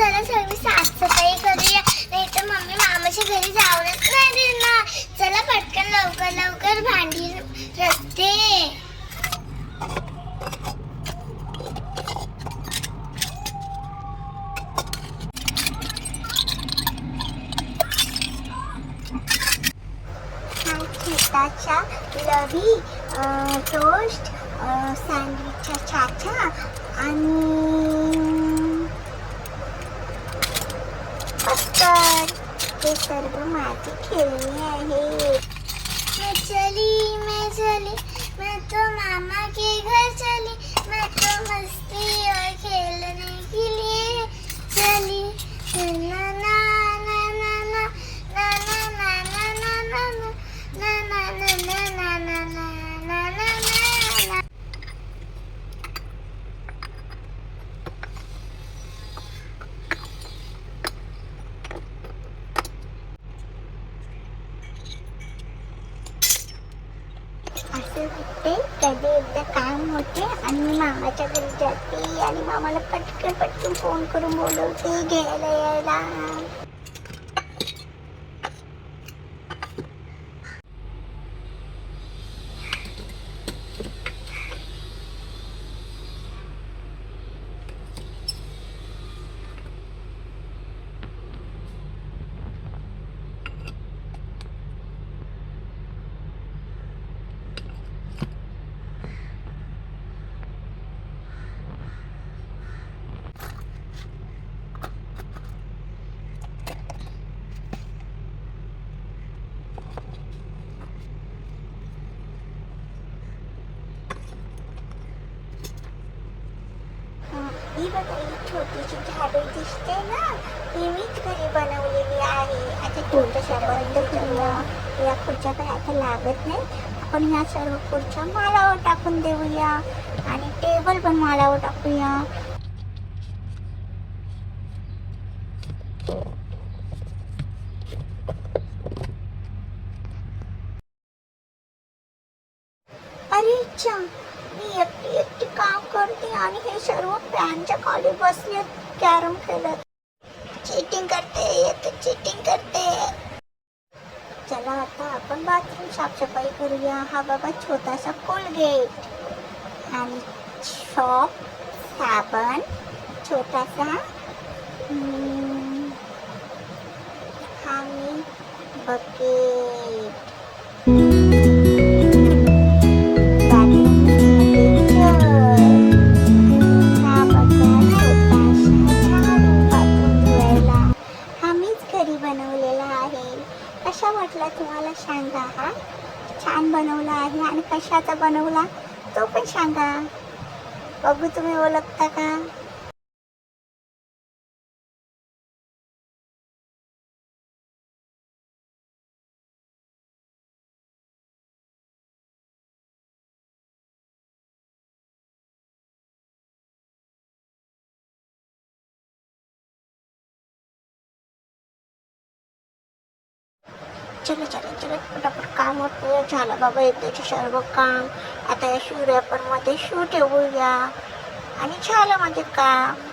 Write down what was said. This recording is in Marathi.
चला सगळी साफसफाई करूया, नाही तर मम्मी मामाच्या घरी जाऊनच नाही देणार. चला पटकन लवकर लवकर भांडी रचते. खेताच्या लवी, टोस्ट, सँडविचच्या चाचा आणि पत्तर हे सर्व माझी खेळणी आहे. मैं चली मैं तो मामा के घर चली, मैं तो मस्ती और खेलने के लिए चली. ना ना ना ना ना ना ना ना ना ना ना ना ना ना ना ना ना ना ना. असं होते कधी एकदा काम होते आणि मी मामाच्या घरी जाते आणि मामाला पटकन पटकन फोन करून बोलवते घ्यायला यायला. ही बघा, ही छोटीशी झाडे दिसते ना, ही मीच घरी बनवलेली आहे. आता छोट्याशा बंद करूया. या खुर्च्या काही आता लागत नाही. आपण ह्या सर्व खुर्च्या माळावर टाकून देऊया आणि टेबल पण माळावर टाकूया. अरे चा, मी एकटी काम करते आणि हे सर्व फॅनच्या खाली बसले कॅरम खेळत. चीटिंग करते. चला आता आपण बाथरूम साफसफाई करूया. हा बाबा छोटासा कोलगेट आणि शॉप साबण छोटासा. हा मी बकेट. बनवलेला आहे. कशा वाटला तुम्हाला सांगा. हा छान बनवला आहे आणि कशाचा बनवला तो पण सांगा. बघू तुम्ही ओळखता का. चलो पटापट काम होतं. झालं बाबा एकदाचे सर्व काम. आता या मध्ये शू ठेवूया आणि झालं माझे काम.